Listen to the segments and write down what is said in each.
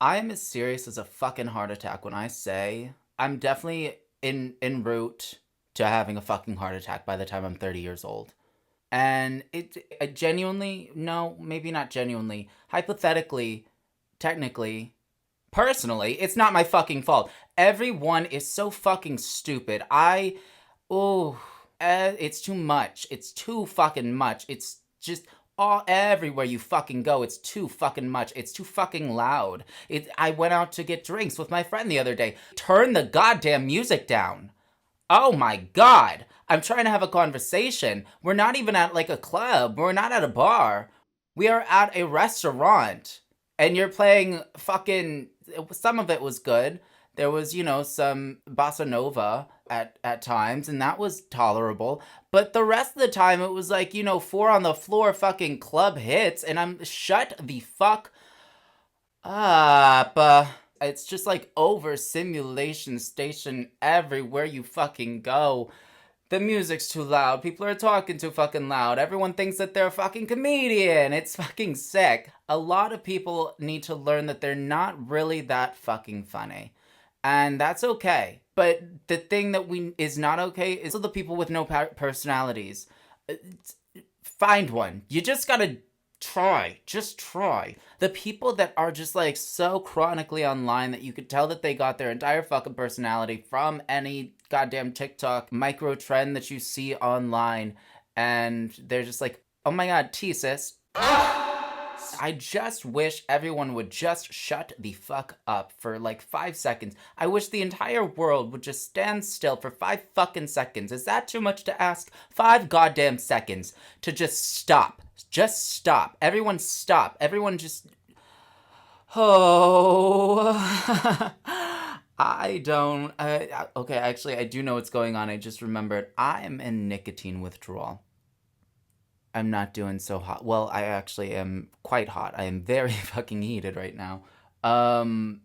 I am as serious as a fucking heart attack when I say I'm definitely en route to having a fucking heart attack by the time I'm 30 years old. And it genuinely, no, maybe not genuinely, hypothetically, technically, personally, it's not my fucking fault. Everyone is so fucking stupid. Oh, it's too much. It's too fucking much. It's just all everywhere you fucking go. It's too fucking much. It's too fucking loud. I went out to get drinks with my friend the other day. Turn the goddamn music down. Oh my god. I'm trying to have a conversation. We're not even at like a club. We're not at a bar. We are at a restaurant. And you're playing fucking. Some of it was good. There was, some bossa nova at times, and that was tolerable. But the rest of the time, it was like, four on the floor fucking club hits, and I'm shut the fuck up. It's just like over simulation station everywhere you fucking go. The music's too loud. People are talking too fucking loud. Everyone thinks that they're a fucking comedian. It's fucking sick. A lot of people need to learn that they're not really that fucking funny. And that's okay. But the thing that we is not okay is the people with no personalities. Find one. You just gotta try. Just try. The people that are just like so chronically online that you could tell that they got their entire fucking personality from any goddamn TikTok micro trend that you see online, and they're just like, oh my god, T-sis. I just wish everyone would just shut the fuck up for like 5 seconds. I wish the entire world would just stand still for 5 fucking seconds. Is that too much to ask? 5 goddamn seconds to just stop. Just stop. Everyone stop. Everyone just. Oh. I don't. Okay, actually, I do know what's going on. I just remembered. I'm in nicotine withdrawal. I'm not doing so hot. Well, I actually am quite hot. I am very fucking heated right now. Um,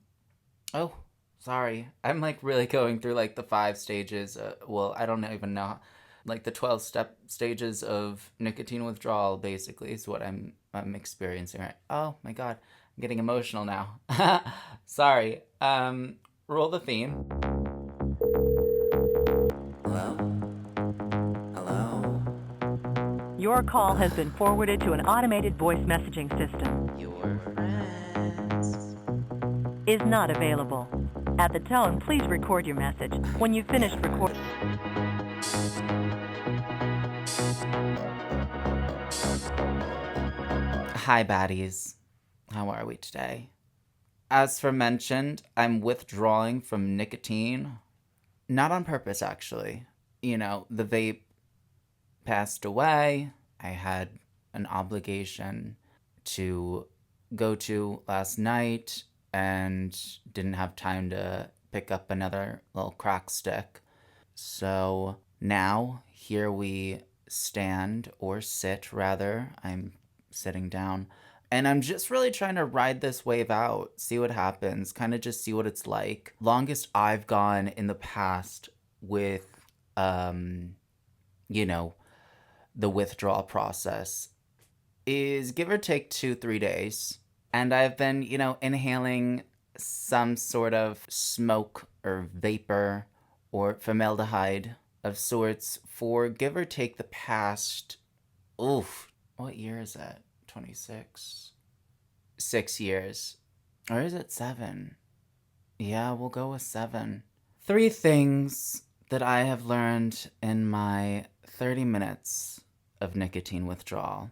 oh, sorry. I'm like really going through like the 5 stages. Well, I don't even know. Like the 12 stages of nicotine withdrawal basically is what I'm experiencing right. Oh my god. I'm getting emotional now. Sorry. Roll the theme. Hello? Hello? Your call has been forwarded to an automated voice messaging system. Your friends. Is not available. At the tone, please record your message. When you've finished recording. Hi, baddies. How are we today? As for mentioned, I'm withdrawing from nicotine. Not on purpose, actually. The vape passed away. I had an obligation to go to last night and didn't have time to pick up another little crack stick. So now, here we stand, or sit rather. I'm sitting down. And I'm just really trying to ride this wave out, see what happens, kind of just see what it's like. Longest I've gone in the past with, um, you know, the withdrawal process is give or take 2, 3 days. And I've been, inhaling some sort of smoke or vapor or formaldehyde of sorts for give or take the past, oof, what year is that? 26? 6 years. Or is it 7? Yeah, we'll go with 7. 3 things that I have learned in my 30 minutes of nicotine withdrawal.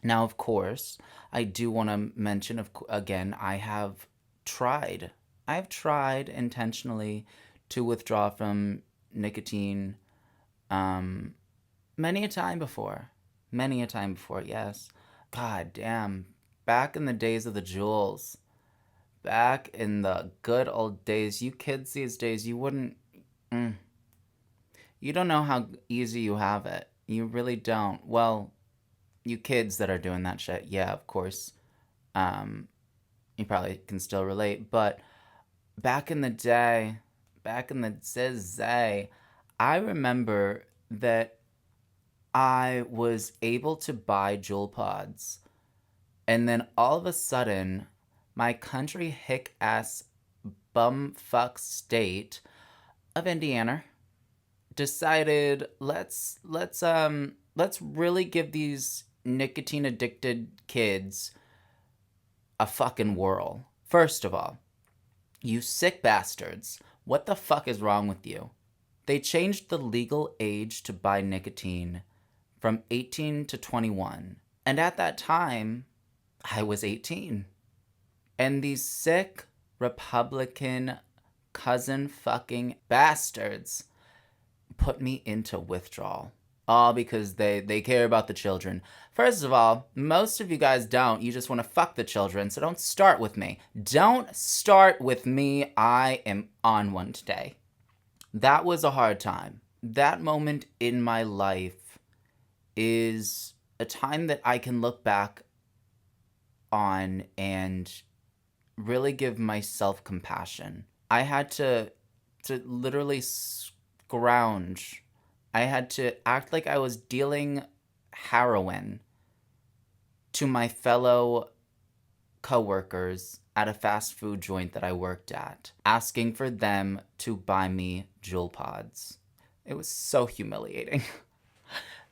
Now, of course, I do want to mention, again, I've tried intentionally to withdraw from nicotine um, many a time before. Many a time before, yes. God damn. Back in the days of the jewels. Back in the good old days. You kids these days, you wouldn't. Mm, you don't know how easy you have it. You really don't. Well, you kids that are doing that shit, yeah, of course. Um, you probably can still relate. But back in the day, back in the day, I remember that I was able to buy Juul pods, and then all of a sudden, my country hick ass bumfuck state of Indiana decided let's really give these nicotine addicted kids a fucking whirl. First of all, you sick bastards, what the fuck is wrong with you? They changed the legal age to buy nicotine from 18 to 21. And at that time, I was 18. And these sick Republican cousin fucking bastards put me into withdrawal. All because they care about the children. First of all, most of you guys don't. You just want to fuck the children, so don't start with me. Don't start with me. I am on one today. That was a hard time. That moment in my life is a time that I can look back on and really give myself compassion. I had to literally scrounge. I had to act like I was dealing heroin to my fellow coworkers at a fast food joint that I worked at, asking for them to buy me Juul pods. It was so humiliating.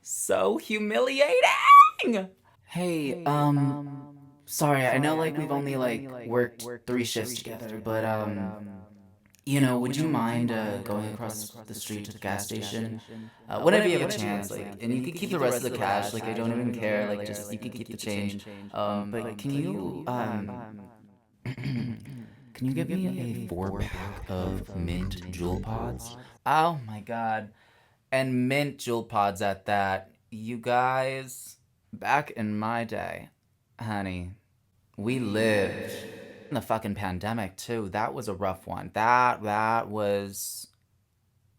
So humiliating! Hey, sorry, I know, like, we've only, like, worked 3 shifts together, but, you know, would you mind going across the street to the gas station? Whenever you have a chance, like, and you can keep the rest of the cash, like, I don't even care, like, just, you can keep the change. But can you, can you give me a 4-pack of mint Juul pods? Oh my god. And mint Juul pods at that. You guys, back in my day, honey, we lived in the fucking pandemic too. That was a rough one. That was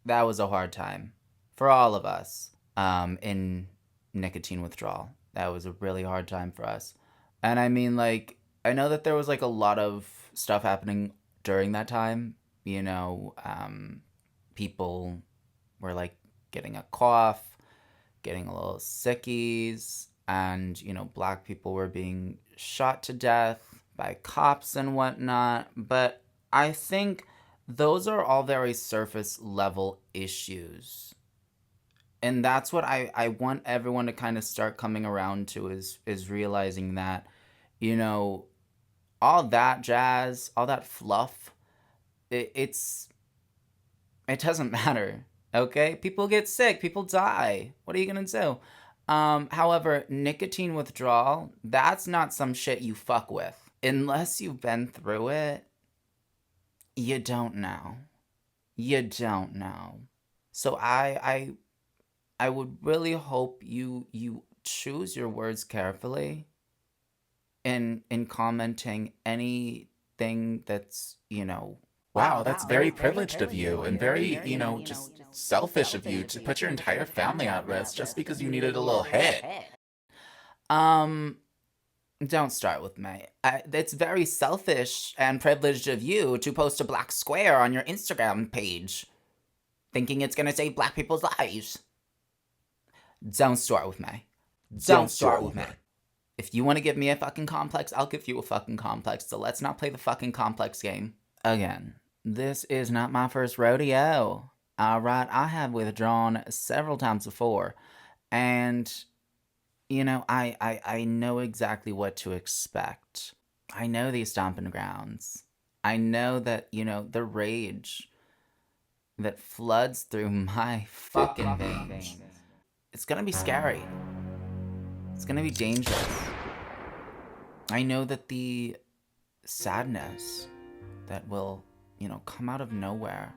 a hard time for all of us in nicotine withdrawal. That was a really hard time for us. And I mean, like, I know that there was like a lot of stuff happening during that time. You know, people were like getting a cough, getting a little sickies, and, you know, black people were being shot to death by cops and whatnot. But I think those are all very surface level issues. And that's what I want everyone to kind of start coming around to is realizing that, you know, all that jazz, all that fluff, it doesn't matter, okay? People get sick, people die. What are you gonna do? However, nicotine withdrawal, that's not some shit you fuck with. Unless you've been through it, you don't know. You don't know. So I would really hope you choose your words carefully in commenting anything that's, you know. Wow, that's very privileged of you and very, just selfish of you to put your entire family at risk just because you needed a little hit. Don't start with me. It's very selfish and privileged of you to post a black square on your Instagram page, thinking it's gonna save black people's lives. Don't start with me. Don't start with me. If you want to give me a fucking complex, I'll give you a fucking complex. So let's not play the fucking complex game. Again, this is not my first rodeo. Alright, I have withdrawn several times before. And, you know, I know exactly what to expect. I know these stomping grounds. I know that, you know, the rage that floods through my fucking veins. It's gonna be scary. It's gonna be dangerous. I know that the sadness that will, you know, come out of nowhere,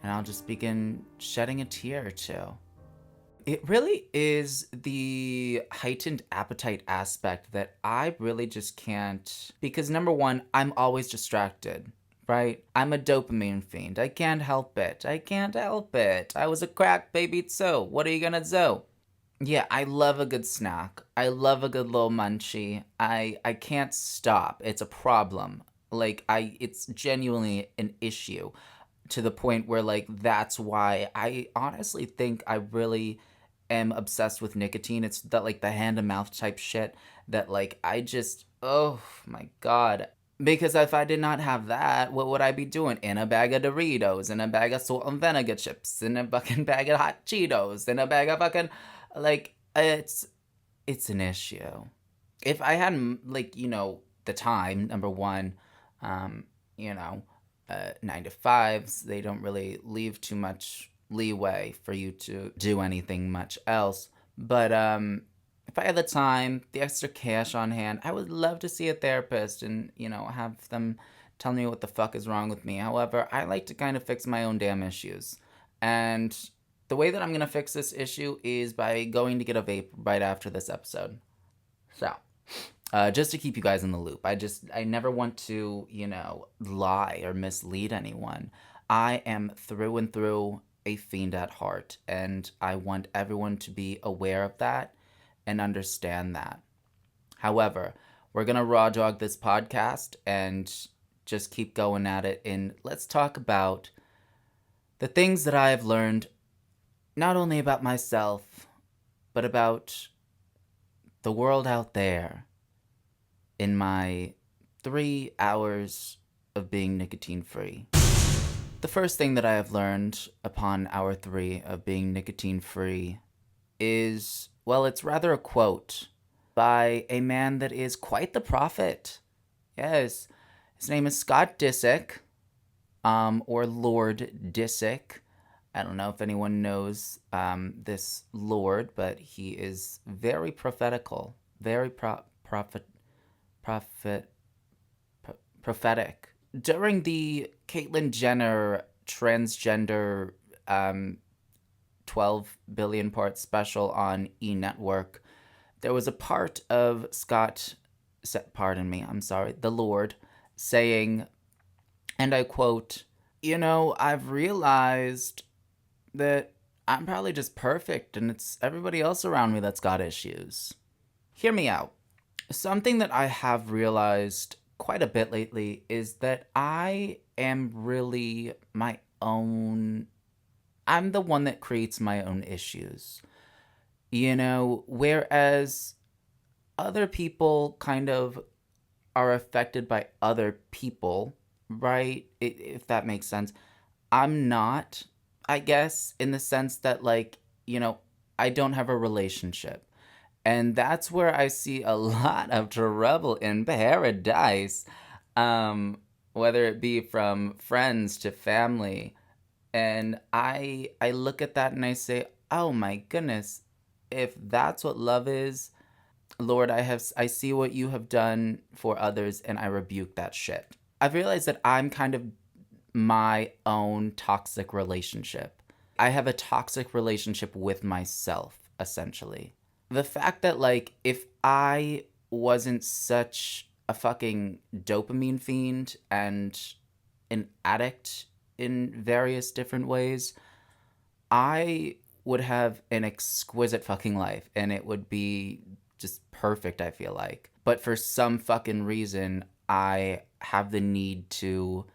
and I'll just begin shedding a tear or two. It really is the heightened appetite aspect that I really just can't, because number one, I'm always distracted, right? I'm a dopamine fiend. I can't help it. I can't help it. I was a crack baby too. What are you gonna do? Yeah, I love a good snack. I love a good little munchie. I can't stop. It's a problem. Like, it's genuinely an issue to the point where, like, that's why I honestly think I really am obsessed with nicotine. It's that, like, the hand to mouth type shit that, like, I just, Oh my God. Because if I did not have that, what would I be doing? In a bag of Doritos, in a bag of salt and vinegar chips, in a fucking bag of hot Cheetos, in a bag of fucking, like, it's an issue. If I had, like, the time, number one, um, you know, 9 to 5s, they don't really leave too much leeway for you to do anything much else. But if I had the time, the extra cash on hand, I would love to see a therapist and, have them tell me what the fuck is wrong with me. However, I like to kind of fix my own damn issues. And the way that I'm going to fix this issue is by going to get a vape right after this episode. So, just to keep you guys in the loop, I never want to, lie or mislead anyone. I am through and through a fiend at heart, and I want everyone to be aware of that and understand that. However, we're going to raw dog this podcast and just keep going at it. And let's talk about the things that I have learned, not only about myself, but about the world out there in my 3 hours of being nicotine free. The first thing that I have learned upon hour 3 of being nicotine free is, well, it's rather a quote by a man that is quite the prophet. Yes, his name is Scott Disick, or Lord Disick. I don't know if anyone knows this Lord, but he is very prophetical, very prophetic. During the Caitlyn Jenner transgender 12 billion part special on E! Network, there was a part of the Lord, saying, and I quote, I've realized that I'm probably just perfect and it's everybody else around me that's got issues. Hear me out. Something that I have realized quite a bit lately is that I am really I'm the one that creates my own issues. Whereas other people kind of are affected by other people, right? If that makes sense. I'm not, I guess, in the sense that, I don't have a relationship. And that's where I see a lot of trouble in paradise, whether it be from friends to family. And I look at that and I say, oh my goodness, if that's what love is, Lord, I see what you have done for others and I rebuke that shit. I've realized that I'm kind of my own toxic relationship. I have a toxic relationship with myself, essentially. The fact that, if I wasn't such a fucking dopamine fiend and an addict in various different ways, I would have an exquisite fucking life and it would be just perfect, I feel like. But for some fucking reason, I have the need to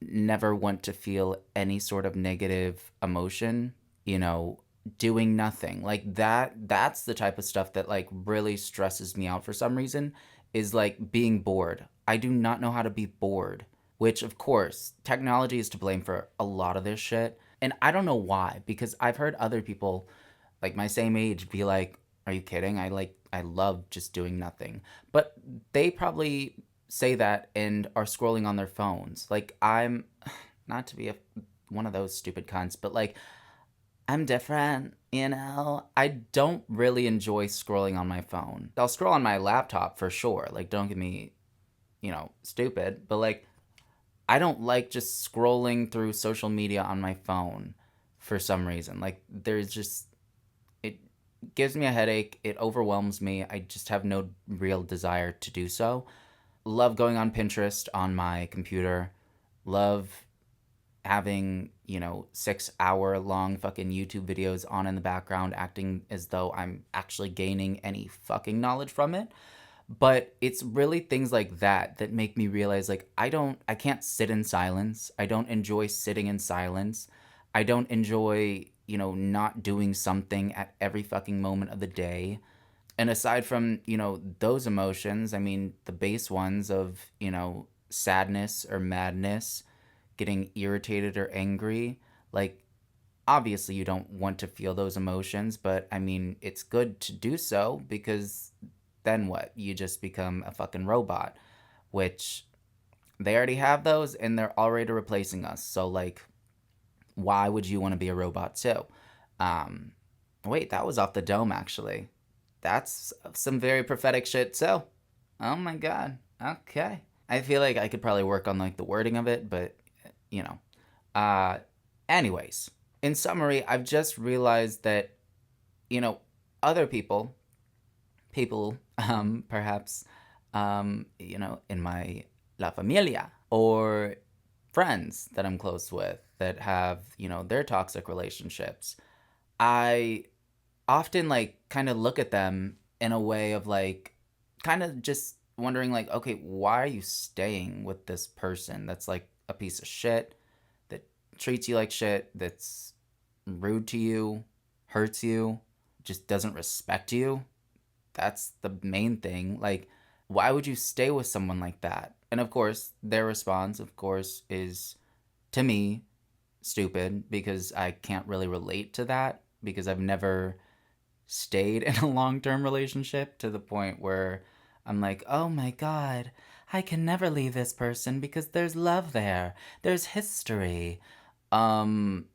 never want to feel any sort of negative emotion, doing nothing. That's the type of stuff that really stresses me out for some reason, is being bored. I do not know how to be bored, which of course technology is to blame for a lot of this shit. And I don't know why, because I've heard other people my same age be like, are you kidding? I love just doing nothing. But they probably say that and are scrolling on their phones. I'm not to be one of those stupid cunts, but I'm different, I don't really enjoy scrolling on my phone. I'll scroll on my laptop for sure. Don't get me, stupid, but I don't like just scrolling through social media on my phone for some reason. There's just, it gives me a headache. It overwhelms me. I just have no real desire to do so. Love going on Pinterest on my computer. Love having 6-hour long fucking YouTube videos on in the background, acting as though I'm actually gaining any fucking knowledge from it. But it's really things like that that make me realize I can't sit in silence. I don't enjoy sitting in silence. I don't enjoy not doing something at every fucking moment of the day. And aside from, those emotions, I mean, the base ones of, sadness or madness, getting irritated or angry, like, obviously you don't want to feel those emotions, but I mean, it's good to do so because then what? You just become a fucking robot, which they already have those and they're already replacing us. So, like, why would you want to be a robot too? Um, Wait, that was off the dome actually. That's some very prophetic shit too. Oh my god. Okay. I feel like I could probably work on like the wording of it, but you know. Uh anyways, in summary, I've just realized that you know, other people perhaps in my la familia or friends that I'm close with that have, their toxic relationships. I often like kind of look at them in a way of like kind of just wondering like, okay, why are you staying with this person that's like a piece of shit, that treats you like shit, that's rude to you, hurts you, just doesn't respect you? That's the main thing. Like, why would you stay with someone like that? And of course, their response, of course, is to me stupid because I can't really relate to that because I've never stayed in a long term relationship to the point where I'm like, oh my God, I can never leave this person because there's love there, there's history. Um,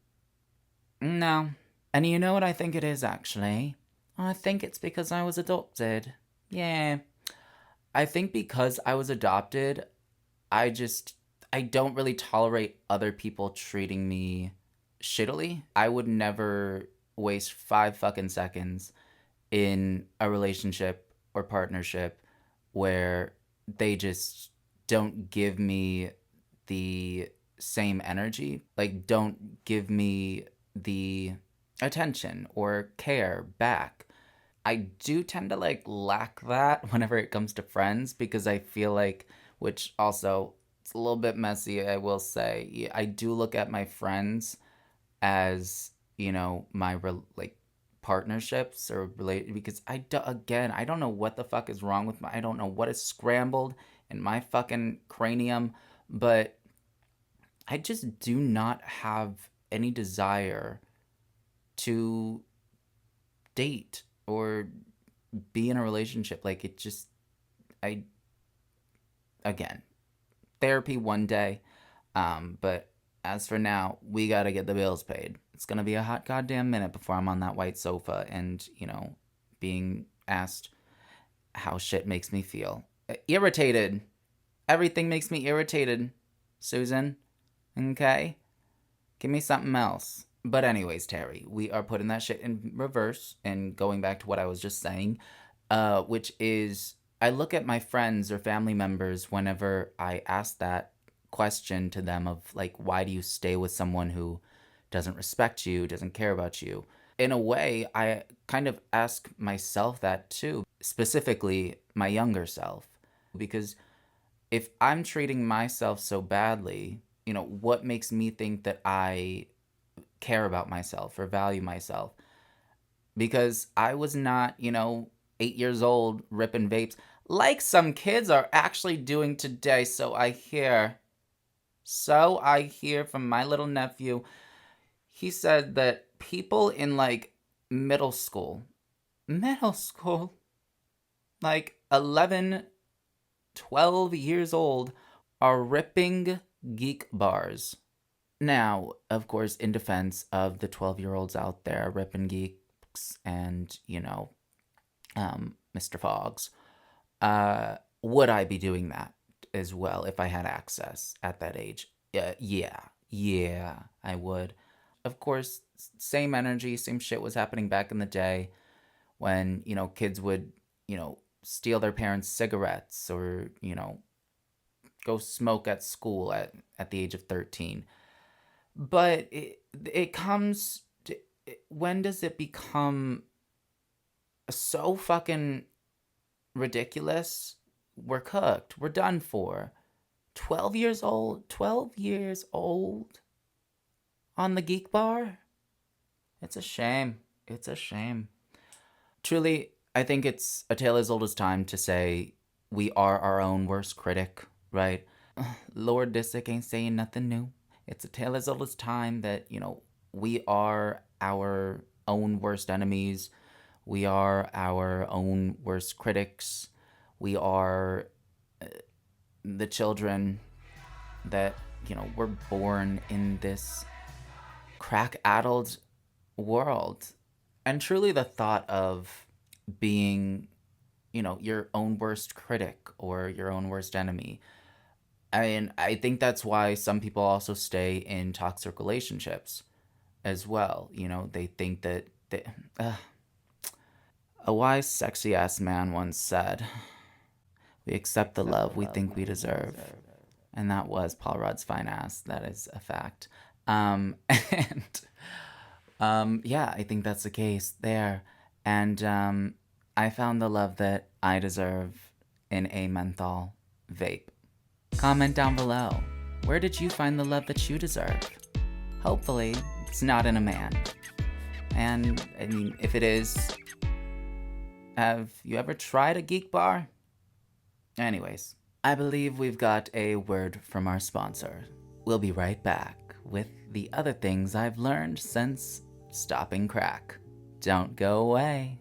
no. And you know what I think it is actually? I think it's because I was adopted. Yeah. I think because I was adopted, I just I don't really tolerate other people treating me shittily. I would never waste 5 fucking seconds in a relationship or partnership where they just don't give me the same energy, like don't give me the attention or care back. I do tend to like lack that whenever it comes to friends because I feel like, which also it's a little bit messy, I will say. I do look at my friends as, my like partnerships or related because again, I don't know what the fuck is wrong with I don't know what is scrambled in my fucking cranium, but I just do not have any desire to date or be in a relationship. Like it just I again, therapy one day. But as for now, we gotta get the bills paid. It's gonna be a hot goddamn minute before I'm on that white sofa and, being asked how shit makes me feel. Irritated. Everything makes me irritated, Susan. Okay? Give me something else. But anyways, Terry, we are putting that shit in reverse and going back to what I was just saying, which is I look at my friends or family members whenever I ask that question to them of like, why do you stay with someone who doesn't respect you, doesn't care about you? In a way, I kind of ask myself that too, specifically my younger self, because if I'm treating myself so badly, what makes me think that I care about myself or value myself? Because I was not, 8 years old ripping vapes like some kids are actually doing today, so I hear. So I hear from my little nephew. He said that people in like middle school, like 11, 12 years old, are ripping geek bars. Now, of course, in defense of the 12-year-olds out there ripping geeks and, Mr. Foggs, would I be doing that as well if I had access at that age? Yeah, I would. Of course, same energy, same shit was happening back in the day when, kids would, steal their parents' cigarettes or, go smoke at school at the age of 13. But it comes to, when does it become so fucking ridiculous? We're cooked. We're done for. 12 years old? 12 years old? On the geek bar? It's a shame. It's a shame. Truly, I think it's a tale as old as time to say we are our own worst critic, right? Lord Disick ain't saying nothing new. It's a tale as old as time that, we are our own worst enemies. We are our own worst critics. We are the children that, were born in this crack addled world. And truly, the thought of being, your own worst critic or your own worst enemy. I think that's why some people also stay in toxic relationships as well. They think that a wise, sexy ass man once said, "We accept the love we think we deserve." And that was Paul Rudd's fine ass. That is a fact. And yeah, I think that's the case there. And I found the love that I deserve in a menthol vape. Comment down below. Where did you find the love that you deserve? Hopefully, it's not in a man. And, I mean, if it is, have you ever tried a geek bar? Anyways, I believe we've got a word from our sponsor. We'll be right back with the other things I've learned since stopping crack. Don't go away.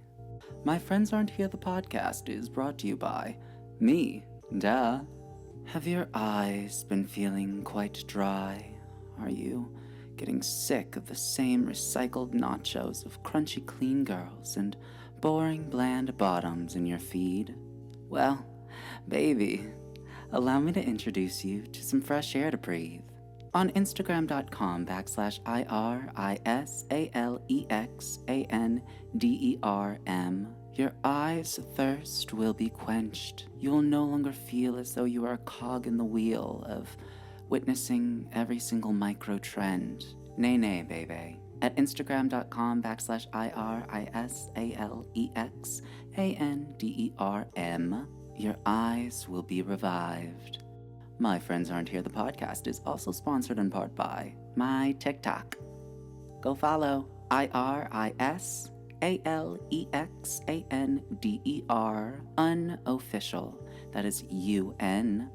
My Friends Aren't Here, the podcast is brought to you by me, duh. Have your eyes been feeling quite dry? Are you getting sick of the same recycled nachos of crunchy clean girls and boring bland bottoms in your feed? Well, baby, allow me to introduce you to some fresh air to breathe. On Instagram.com/IRISALEXANDERM, your eyes' thirst will be quenched. You will no longer feel as though you are a cog in the wheel of witnessing every single micro trend. Nay, nay, baby. At Instagram.com/IRISALEXANDERM, your eyes will be revived. My Friends Aren't Here, the podcast is also sponsored in part by my TikTok. Go follow IRISALEXANDER unofficial. That is UNOFFICIAL.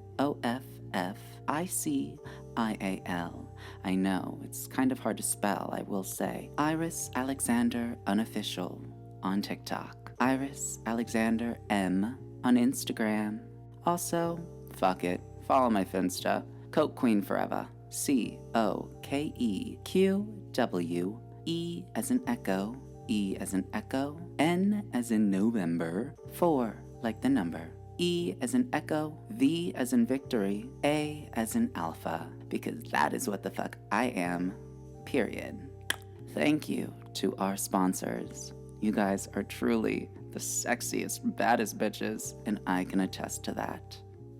I know, it's kind of hard to spell, I will say. Iris Alexander unofficial on TikTok. Iris Alexander M on Instagram. Also, fuck it, follow my Finsta. Coke Queen Forever. COKEQWE as in echo, E as in echo, N as in November, 4 like the number, E as in echo, V as in victory, A as in alpha, because that is what the fuck I am, period. Thank you to our sponsors. You guys are truly the sexiest, baddest bitches, and I can attest to that.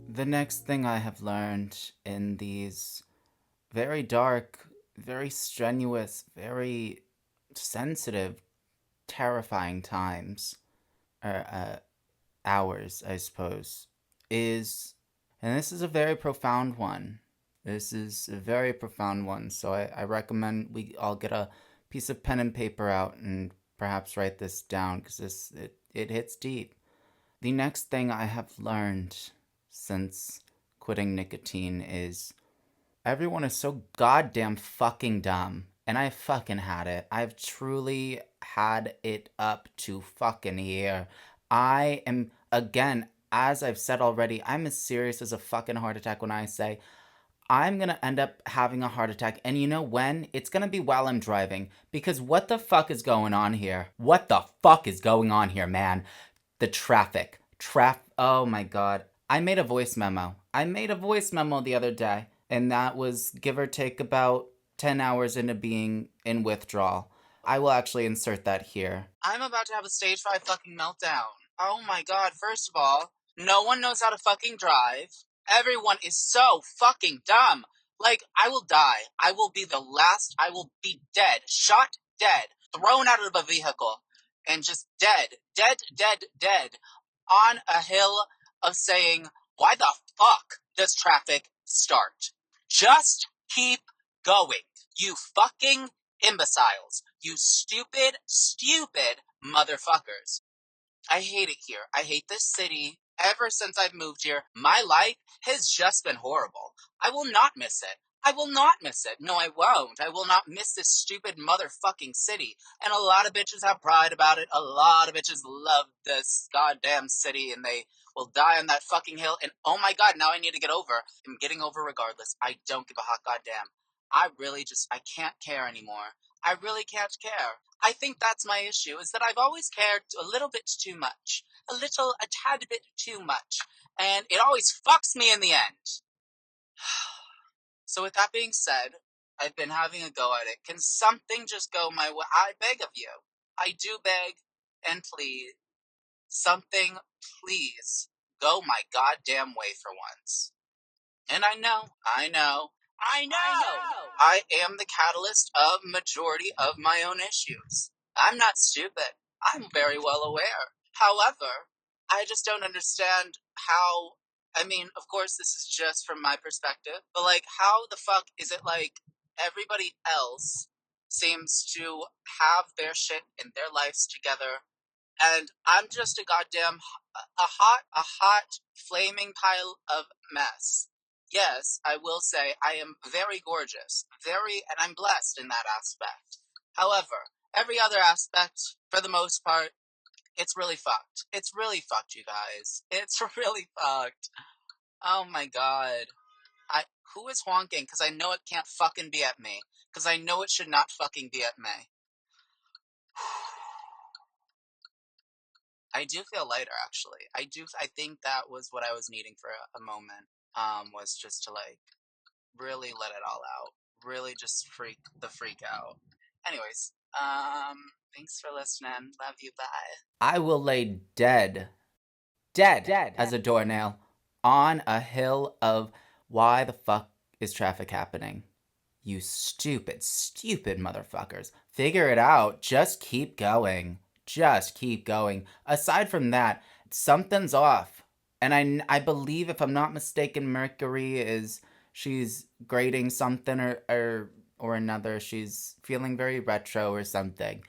The next thing I have learned in these very dark, very strenuous, very sensitive, terrifying times, or hours, I suppose, is, and this is a very profound one. This is a very profound one, so I recommend we all get a piece of pen and paper out and perhaps write this down, because it hits deep. The next thing I have learned since quitting nicotine is everyone is so goddamn fucking dumb. And I fucking had it. I've truly had it up to fucking here. I am, again, as I've said already, I'm as serious as a fucking heart attack when I say I'm gonna end up having a heart attack. And you know when? It's gonna be while I'm driving. Because what the fuck is going on here? What the fuck is going on here, man? The traffic. Oh my god. I made a voice memo. The other day. And that was give or take about 10 hours into being in withdrawal. I will actually insert that here. I'm about to have a stage 5 fucking meltdown. Oh my god, first of all, no one knows how to fucking drive. Everyone is so fucking dumb. Like, I will die. I will be the last. I will be dead. Shot dead. Thrown out of a vehicle. And just dead. Dead. On a hill of saying, why the fuck does traffic start? Just keep going. You fucking imbeciles. You stupid motherfuckers. I hate it here. I hate this city. Ever since I've moved here, my life has just been horrible. I will not miss it. I will not miss it. No, I won't. I will not miss this stupid motherfucking city. And a lot of bitches have pride about it. A lot of bitches love this goddamn city and they will die on that fucking hill. And oh my god, now I need to get over. I'm getting over regardless. I don't give a hot goddamn. I can't care anymore. I really can't care. I think that's my issue, is that I've always cared a little bit too much. A tad bit too much. And it always fucks me in the end. So with that being said, I've been having a go at it. Can something just go my way? I beg of you. I do beg and plead. Something, please, go my goddamn way for once. And I know. I am the catalyst of majority of my own issues. I'm not stupid. I'm very well aware. However, I just don't understand how, of course this is just from my perspective, but like, how the fuck is it like everybody else seems to have their shit in their lives together, and I'm just a goddamn, a hot, flaming pile of mess. Yes, I will say I am very gorgeous, and I'm blessed in that aspect. However, every other aspect, for the most part, it's really fucked. It's really fucked, you guys. It's really fucked. Oh my god. Who is honking? Because I know it can't fucking be at me. Because I know it should not fucking be at me. I do feel lighter, actually. I think that was what I was needing for a moment. Was just to, like, really let it all out. Really just freak out. Anyways, thanks for listening. Love you, bye. I will lay dead as a doornail on a hill of why the fuck is traffic happening? You stupid motherfuckers. Figure it out. Just keep going. Aside from that, something's off. And I believe, if I'm not mistaken, Mercury she's grading something or another. She's feeling very retro or something.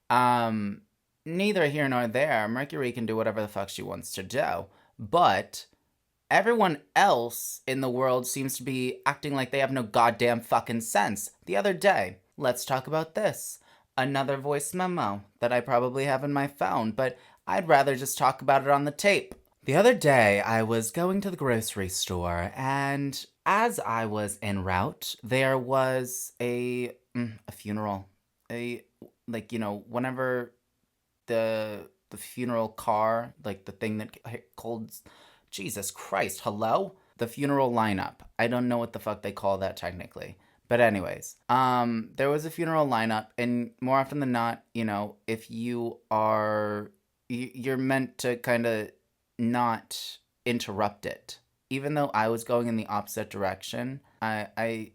Neither here nor there. Mercury can do whatever the fuck she wants to do. But everyone else in the world seems to be acting like they have no goddamn fucking sense. The other day, let's talk about this. Another voice memo that I probably have in my phone, but I'd rather just talk about it on the tape. The other day, I was going to the grocery store, and as I was en route, there was a funeral. Whenever the funeral car, like the thing that holds, Jesus Christ, hello? The funeral lineup. I don't know what the fuck they call that technically. But anyways, there was a funeral lineup, and more often than not, if you're meant to kind of not interrupt it. Even though I was going in the opposite direction, I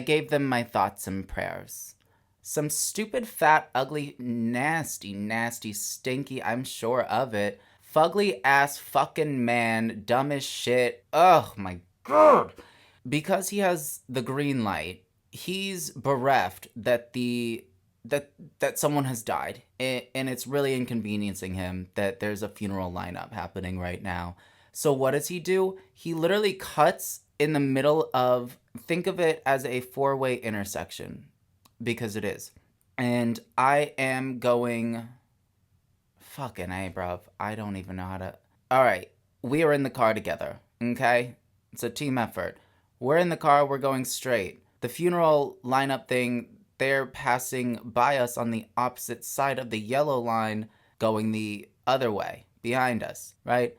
gave them my thoughts and prayers. Some stupid, fat, ugly, nasty, stinky, I'm sure of it, fugly ass fucking man, dumb as shit. Oh my god. Because he has the green light, he's bereft that someone has died, and it's really inconveniencing him that there's a funeral lineup happening right now. So what does he do? He literally cuts in the middle of, think of it as a four-way intersection, because it is. And I am going, fucking A, bruv. I don't even know how to. Alright, we are in the car together, okay? It's a team effort. We're in the car, we're going straight. The funeral lineup thing, they're passing by us on the opposite side of the yellow line, going the other way, behind us, right?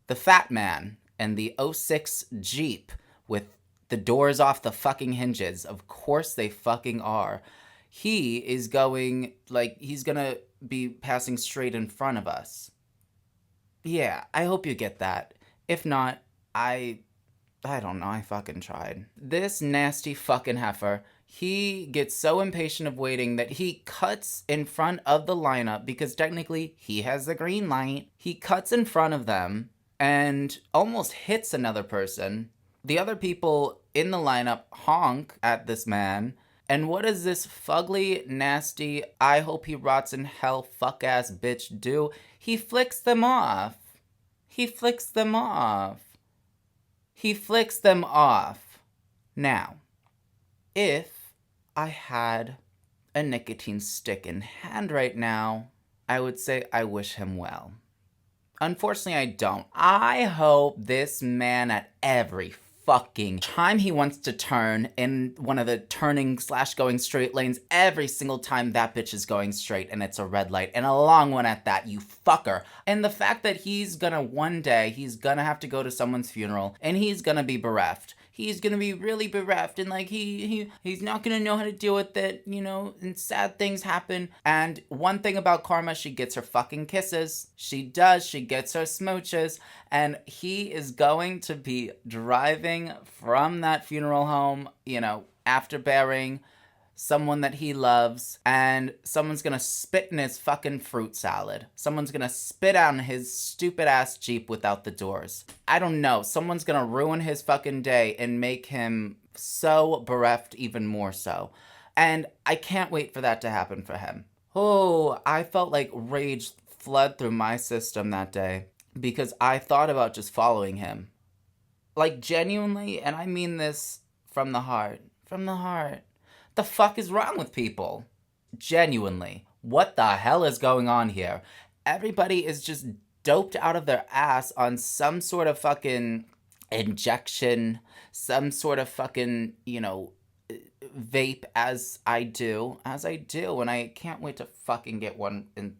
The fat man and the 06 Jeep with the doors off the fucking hinges, of course they fucking are. He is going, he's gonna be passing straight in front of us. Yeah, I hope you get that. If not, I don't know, I fucking tried. This nasty fucking heifer, he gets so impatient of waiting that he cuts in front of the lineup, because technically he has the green light. He cuts in front of them and almost hits another person. The other people in the lineup honk at this man, And what does this fugly, nasty, I hope he rots in hell fuck ass bitch do? He flicks them off. He flicks them off. He flicks them off. Now, if I had a nicotine stick in hand right now, I would say I wish him well. Unfortunately, I don't. I hope this man at every fucking time he wants to turn in one of the turning / going straight lanes, every single time that bitch is going straight and it's a red light, and a long one at that, you fucker. And the fact that he's gonna one day, he's gonna have to go to someone's funeral and he's gonna be bereft. He's gonna be really bereft, and like he's not gonna know how to deal with it, you know, and sad things happen. And one thing about Karma, she gets her fucking kisses. She does, she gets her smooches, and he is going to be driving from that funeral home, you know, after burying someone that he loves, and someone's gonna spit in his fucking fruit salad. Someone's gonna spit on his stupid ass Jeep without the doors. I don't know. Someone's gonna ruin his fucking day and make him so bereft even more so. And I can't wait for that to happen for him. Oh, I felt like rage flood through my system that day because I thought about just following him. Like, genuinely, and I mean this from the heart. From the heart. The fuck is wrong with people? Genuinely. What the hell is going on here? Everybody is just doped out of their ass on some sort of fucking injection, some sort of fucking, you know, vape as I do, and I can't wait to fucking get one in,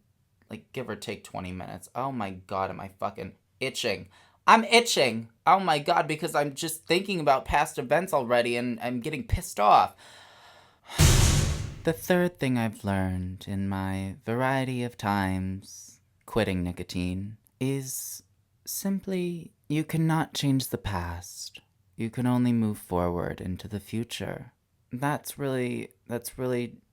like, give or take 20 minutes. Oh my god, am I fucking itching. I'm itching. Oh my god, because I'm just thinking about past events already and I'm getting pissed off. The third thing I've learned in my variety of times quitting nicotine is simply you cannot change the past. You can only move forward into the future. That's really,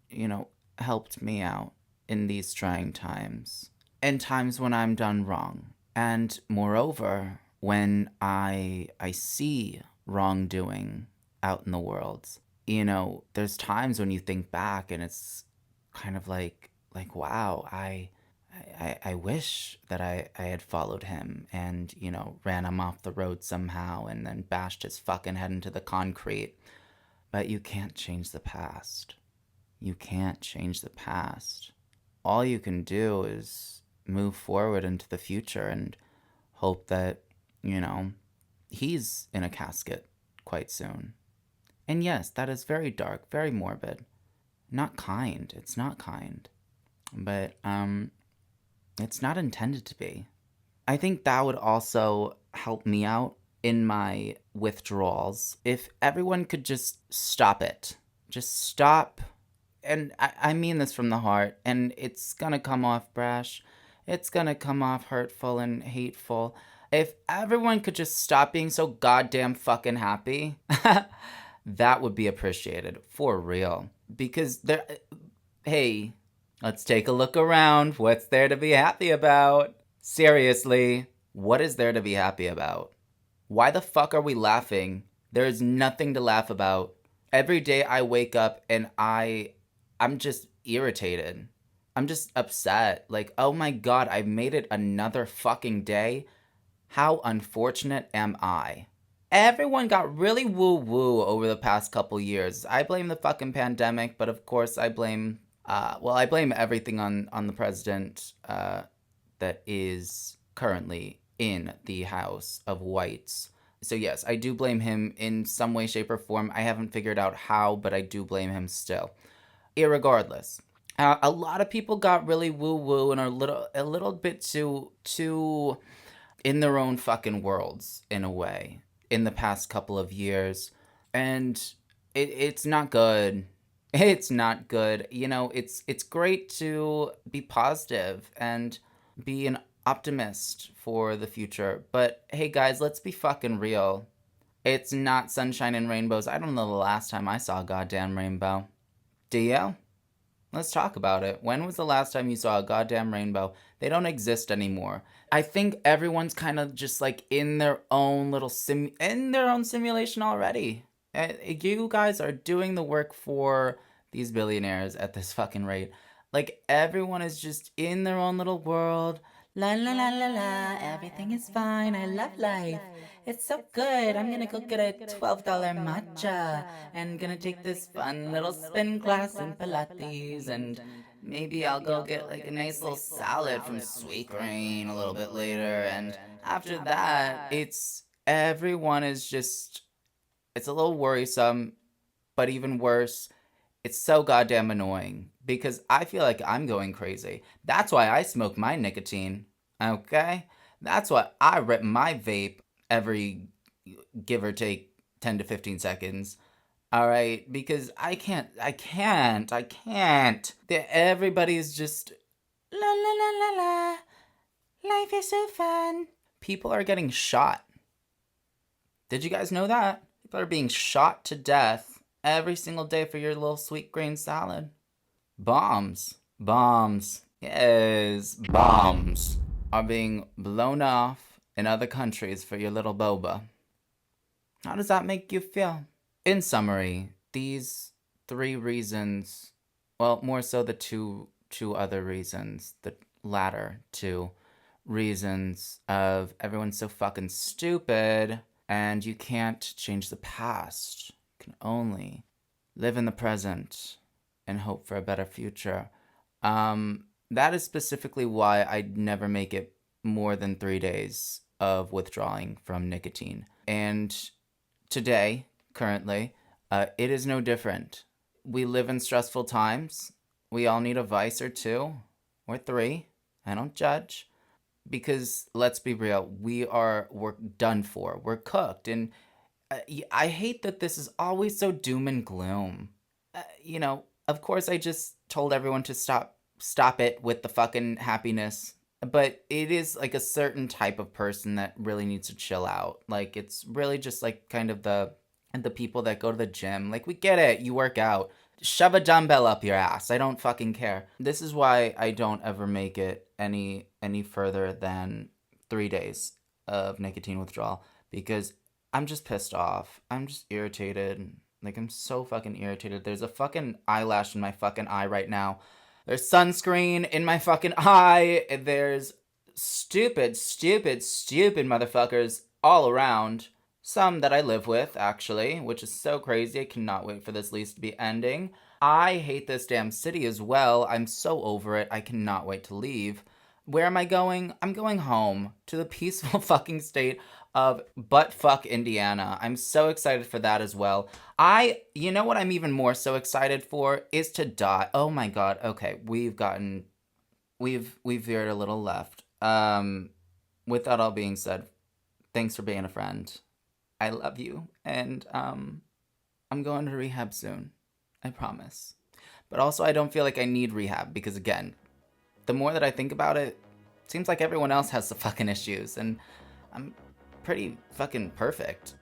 you know, helped me out in these trying times. And times when I'm done wrong. And moreover, when I see wrongdoing out in the world, you know, there's times when you think back and it's kind of like wow, I wish that I had followed him and, you know, ran him off the road somehow and then bashed his fucking head into the concrete. But you can't change the past. You can't change the past. All you can do is move forward into the future and hope that, you know, he's in a casket quite soon. And yes, that is very dark, very morbid. Not kind. It's not kind. But, it's not intended to be. I think that would also help me out in my withdrawals if everyone could just stop it. Just stop. And I mean this from the heart, and it's gonna come off brash. It's gonna come off hurtful and hateful. If everyone could just stop being so goddamn fucking happy, that would be appreciated, for real. Because hey, let's take a look around. What's there to be happy about? Seriously, what is there to be happy about? Why the fuck are we laughing? There is nothing to laugh about. Every day I wake up and I'm just irritated. I'm just upset. Like, oh my god, I made it another fucking day. How unfortunate am I? Everyone got really woo-woo over the past couple years. I blame the fucking pandemic, but of course I blame, I blame everything on the president that is currently in the House of Whites. So yes, I do blame him in some way, shape, or form. I haven't figured out how, but I do blame him still. Irregardless, a lot of people got really woo-woo and are a little bit too in their own fucking worlds, in a way, in the past couple of years. And it's not good. It's not good. You know, it's great to be positive and be an optimist for the future. But hey guys, let's be fucking real. It's not sunshine and rainbows. I don't know the last time I saw a goddamn rainbow. Do you? Let's talk about it. When was the last time you saw a goddamn rainbow? They don't exist anymore. I think everyone's kind of just like in their own little simulation already. You guys are doing the work for these billionaires at this fucking rate. Like, everyone is just in their own little world. La la la la la, everything is fine. I love life. It's so good. I'm gonna go get a $12 matcha and gonna take this fun little spin class in Pilates, and maybe I'll go get like a nice little salad from Sweetgreen a little bit later. And after that, everyone is just, it's a little worrisome, but even worse, it's so goddamn annoying because I feel like I'm going crazy. That's why I smoke my nicotine, okay? That's why I rip my vape every, give or take, 10 to 15 seconds. All right, because I can't. Everybody's just la la la la la. Life is so fun. People are getting shot. Did you guys know that? People are being shot to death every single day for your little sweet green salad. Bombs. Yes, bombs are being blown off in other countries for your little boba. How does that make you feel? In summary, these 3 reasons, well, more so the two other reasons, the latter 2 reasons of everyone's so fucking stupid and you can't change the past. You can only live in the present and hope for a better future. That is specifically why I'd never make it more than 3 days of withdrawing from nicotine. And today, currently, it is no different. We live in stressful times. We all need a vice or 2 or 3. I don't judge. Because let's be real, we're done for. We're cooked. And I hate that this is always so doom and gloom. Of course I just told everyone to stop it with the fucking happiness. But it is like a certain type of person that really needs to chill out. Like, it's really just like kind of the people that go to the gym. Like, we get it, you work out. Shove a dumbbell up your ass. I don't fucking care. This is why I don't ever make it any further than 3 days of nicotine withdrawal, because I'm just pissed off. I'm just irritated. Like, I'm so fucking irritated. There's a fucking eyelash in my fucking eye right now. There's sunscreen in my fucking eye. There's stupid motherfuckers all around. Some that I live with, actually, which is so crazy. I cannot wait for this lease to be ending. I hate this damn city as well. I'm so over it. I cannot wait to leave. Where am I going? I'm going home to the peaceful fucking state of buttfuck Indiana. I'm so excited for that as well. You know what I'm even more so excited for is to die. Oh my god. Okay, we've veered a little left. With that all being said, thanks for being a friend. I love you, and I'm going to rehab soon. I promise. But also, I don't feel like I need rehab, because again, the more that I think about it, it seems like everyone else has the fucking issues, and I'm pretty fucking perfect.